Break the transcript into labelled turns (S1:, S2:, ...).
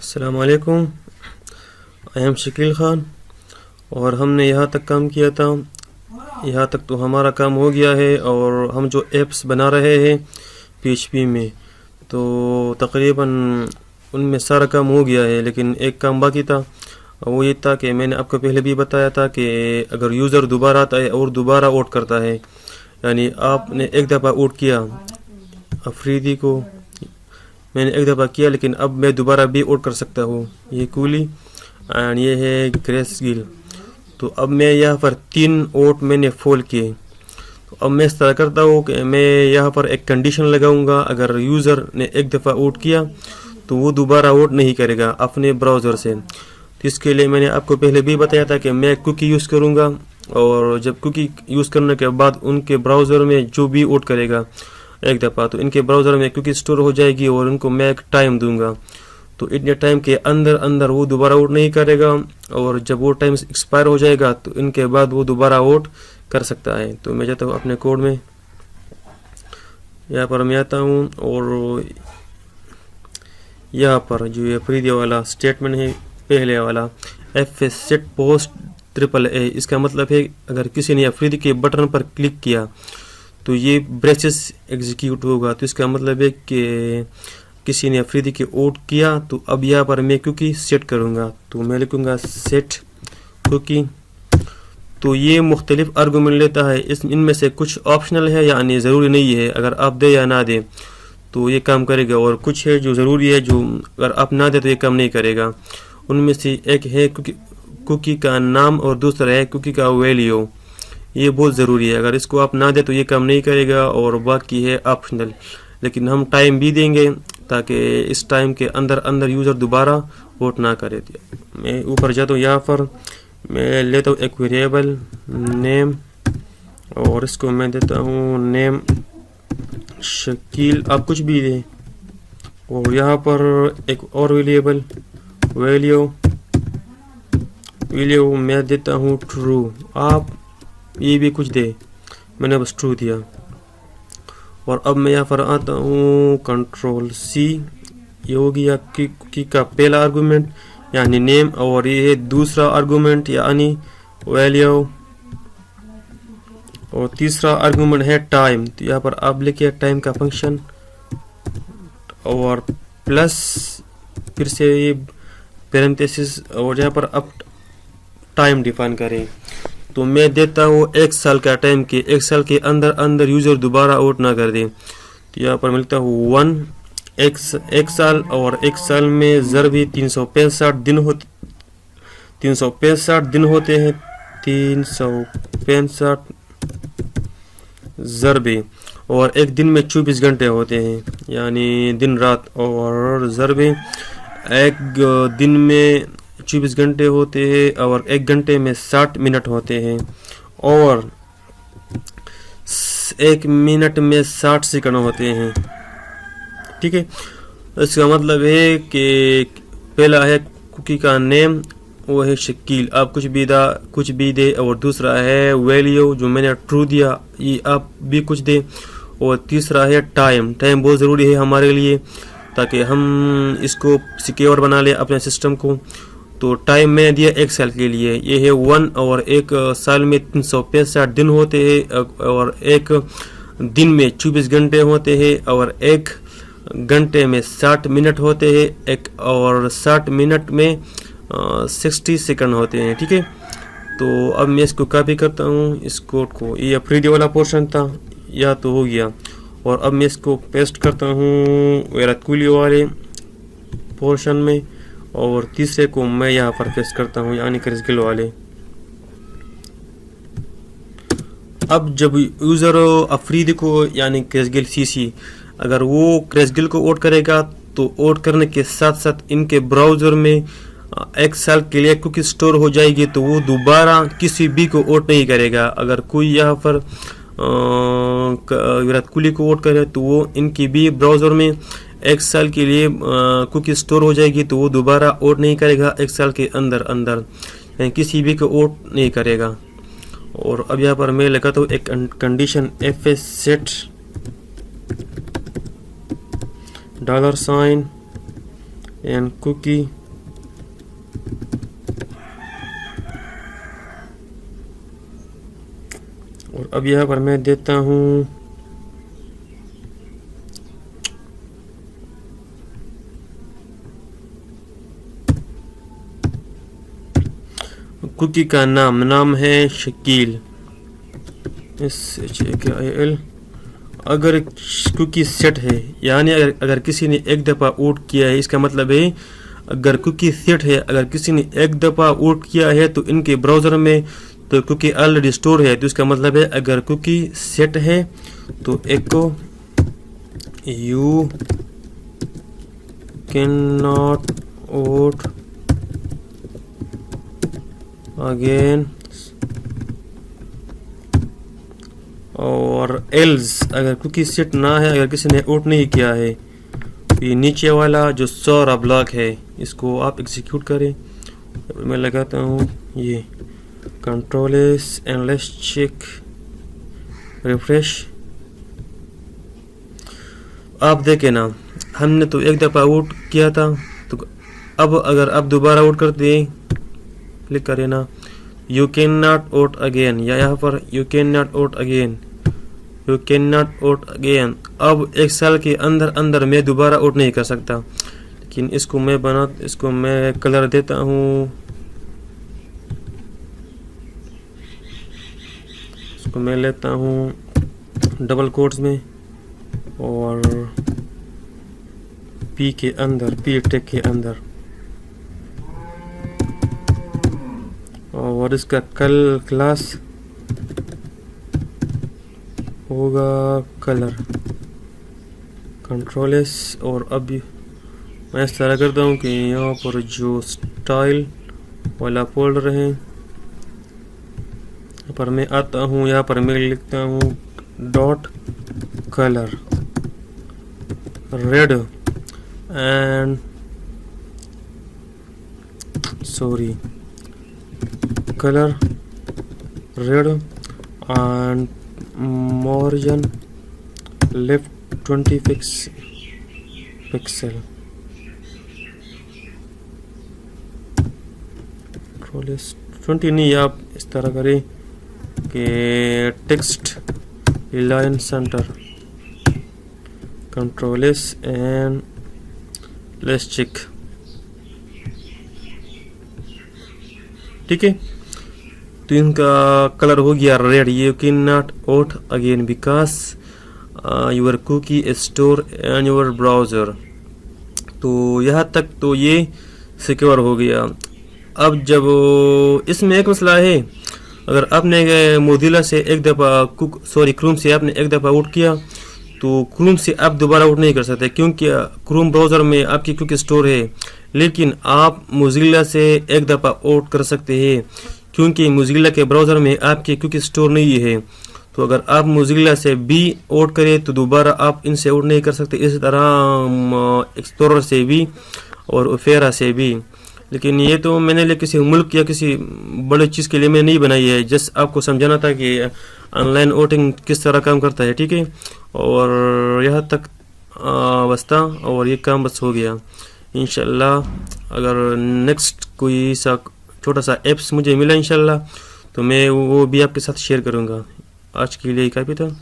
S1: السلام علیکم. I am Shakeel Khan اور ہم نے یہاں تک کام کیا تھا. یہاں تک تو ہمارا کام ہو گیا ہے اور ہم جو ایپس بنا رہے ہیں PHP میں تو تقریباً ان میں سارا کام ہو گیا ہے، لیکن ایک کام باقی تھا. وہ یہ تھا کہ میں نے آپ کو پہلے بھی بتایا تھا کہ اگر یوزر دوبارہ آتا ہے اور دوبارہ آؤٹ کرتا ہے، یعنی آپ نے ایک دفعہ آؤٹ کیا افریدی کو، میں نے ایک دفعہ کیا لیکن اب میں دوبارہ بھی آؤٹ کر سکتا ہوں. یہ کولی اور یہ ہے گریس گل. تو اب میں یہاں پر 3 آؤٹ میں نے فول کیے. تو اب میں اس طرح کرتا ہوں کہ میں یہاں پر ایک کنڈیشن لگاؤں گا، اگر یوزر نے ایک دفعہ آؤٹ کیا تو وہ دوبارہ آؤٹ نہیں کرے گا اپنے براؤزر سے. تو اس کے لیے میں نے آپ کو پہلے بھی بتایا تھا کہ میں کوکی یوز کروں گا، اور جب کوکی یوز کرنے کے بعد ان کے براؤزر میں جو بھی آؤٹ کرے گا ایک دفعہ تو ان کے براؤزر میں کوکی اسٹور ہو جائے گی اور ان کو میں ایک ٹائم دوں گا. تو اتنے ٹائم کے اندر وہ دوبارہ آؤٹ نہیں کرے گا، اور جب وہ ٹائم ایکسپائر ہو جائے گا تو ان کے بعد وہ دوبارہ آؤٹ کر سکتا ہے. تو میں جاتا ہوں اپنے کوڈ میں، یہاں پر میں آتا ہوں اور یہاں پر جو یہ پریدی والا اسٹیٹمنٹ ہے پہلے والا ایف سیٹ پوسٹ AAA، اس کا مطلب ہے اگر کسی نے افریدی کے بٹن پر کلک کیا تو یہ بریسز ایگزیکیوٹ ہوگا. تو اس کا مطلب ہے کہ کسی نے افریدی کے آؤٹ کیا. تو اب یہاں پر میں کوکی سیٹ کروں گا، تو میں لکھوں گا سیٹ کوکی. تو یہ مختلف آرگومنٹ لیتا ہے، ان میں سے کچھ آپشنل ہے یعنی ضروری نہیں ہے، اگر آپ دے یا نہ دیں تو یہ کام کرے گا، اور کچھ ہے جو ضروری ہے جو اگر آپ نہ دیں تو یہ کام نہیں کرے گا. ان میں سے ایک ہے کوکی کا نام اور دوسرا ہے کوکی کا ویلیو. یہ بہت ضروری ہے، اگر اس کو آپ نہ دیں تو یہ کام نہیں کرے گا، اور باقی ہے آپشنل. لیکن ہم ٹائم بھی دیں گے تاکہ اس ٹائم کے اندر یوزر دوبارہ ووٹ نہ کرے. میں اوپر جاتا ہوں، یہاں پر میں لیتا ہوں ایک ویریبل نیم اور اس کو میں دیتا ہوں نیم شکیل، آپ کچھ بھی دیں. اور یہاں پر ایک اور ویریبل ویلیو میں دیتا ہوں ٹرو. آپ یہ بھی کچھ دے، میں نے بس ٹرو دیا. اور اب میں یہاں پر آتا ہوں کنٹرول C، یہ ہو گیا کوکی کا پہلا آرگومنٹ یعنی نیم، اور یہ ہے دوسرا آرگومنٹ یعنی ویلیو، اور تیسرا آرگومنٹ ہے ٹائم. تو یہاں پر آپ لکھیں ٹائم کا فنکشن اور پلس پھر سے یہ پیرنتھیسس، اور یہاں پر اب ٹائم ڈیفائن کریں. تو میں دیتا ہوں 1 سال کا ٹائم کہ 1 سال کے اندر یوزر دوبارہ آؤٹ نہ کر دیں. تو یہاں پر ملتا ہوں 1 ایک سال، اور 1 سال میں ضرب 365 دن ہوتے 365 دن ہوتے ہیں. 365 ضرب، اور ایک دن میں 24 گھنٹے ہوتے ہیں یعنی دن رات، اور ضرب ایک دن میں 24 گھنٹے ہوتے ہیں اور 1 گھنٹے میں 60 منٹ ہوتے ہیں، اور 1 منٹ میں 60 سیکنڈ ہوتے ہیں. ٹھیک ہے، اس کا مطلب ہے کہ پہلا ہے کوکی کا نیم، وہ ہے شکیل، آپ کچھ بھی دے، اور دوسرا ہے ویلیو جو میں نے ٹرو دیا، یہ آپ بھی کچھ دے، اور تیسرا ہے ٹائم بہت ضروری ہے ہمارے لیے تاکہ ہم اس کو سیکیور بنا لیں اپنے سسٹم کو. تو ٹائم میں دیا 1 سال کے لیے، یہ ہے 1، اور 1 سال میں 365 دن ہوتے ہیں، اور 1 دن میں 24 گھنٹے ہوتے ہیں، اور 1 گھنٹے میں 60 منٹ ہوتے ہیں، اور 60 منٹ میں 60 سیکنڈ ہوتے ہیں. ٹھیک ہے، تو اب میں اس کو کاپی کرتا ہوں اس کوڈ کو. یہ افریدی والا پورشن تھا، یا تو ہو گیا، اور اب میں اس کو پیسٹ کرتا ہوں ویرات کولی والے پورشن میں، اور تیسرے کو میں یہاں پر پیسٹ کرتا ہوں یعنی کریسگل والے. اب جب یوزر افریدی کو یعنی کریسگل CC اگر وہ کریسگل کو آؤٹ کرے گا تو آؤٹ کرنے کے ساتھ ساتھ ان کے براؤزر میں 1 سال کے لیے کوکی اسٹور ہو جائے گی، تو وہ دوبارہ کسی بھی کو آؤٹ نہیں کرے گا. اگر کوئی یہاں پر ویرات کوہلی کو آؤٹ کرے تو وہ ان کی بھی براؤزر میں 1 سال کے لیے کوکی اسٹور ہو جائے گی، تو وہ دوبارہ آؤٹ نہیں کرے گا 1 سال کے اندر یعنی کسی بھی کو آؤٹ نہیں کرے گا. اور اب یہاں پر میں لگاتا ہوں ایک condition if set $، and cookie اور اب یہاں پر میں دیتا ہوں کوکی کا نام ہے شکیل SHAKIL. اگر کوکی سیٹ ہے یعنی اگر کسی نے ایک دفعہ اوٹ کیا ہے، اس کا مطلب ہے اگر کوکی سیٹ ہے، اگر کسی نے ایک دفعہ اوٹ کیا ہے تو ان کے براؤزر میں تو کوکی آلریڈی اسٹور ہے، تو اس کا مطلب ہے اگر کوکی سیٹ ہے تو echo you can not vote again, اور ایلز اگر کوکی سیٹ نہ ہے، اگر کسی نے اوٹ نہیں کیا ہے، یہ نیچے والا جو سورا بلاک ہے اس کو آپ ایگزیکیوٹ کریں. میں لگاتا ہوں یہ control S and let's check refresh. آپ دیکھیں نا، ہم نے تو ایک دفعہ اوٹ کیا تھا، تو اب اگر آپ دوبارہ اوٹ کرتے ہیں، کلک کریں نا you can not vote again, یا یہاں پر you can not vote again, you can not vote again. اب ایک سال کے اندر میں دوبارہ اوٹ نہیں کر سکتا، لیکن اس کو میں کلر دیتا ہوں، اس کو میں لیتا ہوں ڈبل کوٹس میں اور پی ٹیک کے اندر، اور اس کا کلاس ہوگا کلر، کنٹرول ایس. اور اب میں اس طرح کرتا ہوں کہ یہاں پر جو سٹائل والا فولڈر ہے یہاں پر میں آتا ہوں، یہاں پر میں لکھتا ہوں dot colour red and color red and margin left 20 pixel. Control S 20 نہیں، آپ اس طرح کریں کہ text align centre, control S and let's check. ٹھیک ہے، تو ان کا کلر ہو گیا red. You can not vote again because your cookie store in your browser. تو یہاں تک تو یہ سیکیور ہو گیا. اب جب اس میں ایک مسئلہ ہے، اگر آپ نے موزیلا سے ایک دفعہ کروم سے آپ نے ایک دفعہ اوٹ کیا تو کروم سے آپ دوبارہ اوٹ نہیں کر سکتے، کیونکہ کروم براؤزر میں آپ کی کوکی اسٹور ہے. لیکن آپ موزیلا سے ایک دفعہ اوٹ کر سکتے ہیں کیونکہ موزیلا کے براؤزر میں آپ کی کوکی اسٹور نہیں ہے. تو اگر آپ موزیلا سے بھی اوٹ کریں تو دوبارہ آپ ان سے اوٹ نہیں کر سکتے، اسی طرح ایکسپلورر سے بھی اور اوپیرا سے بھی. لیکن یہ تو میں نے کسی ملک یا کسی بڑے چیز کے لیے میں نہیں بنائی ہے، جس آپ کو سمجھانا تھا کہ آن لائن اوٹنگ کس طرح کام کرتا ہے. ٹھیک ہے، اور یہاں تک بس تھا، اور یہ کام بس ہو گیا. انشاءاللہ اگر نیکسٹ کوئی سا چھوٹا سا ایپس مجھے ملا انشاءاللہ تو میں وہ بھی آپ کے ساتھ شیئر کروں گا. آج کے لیے کافی تھا.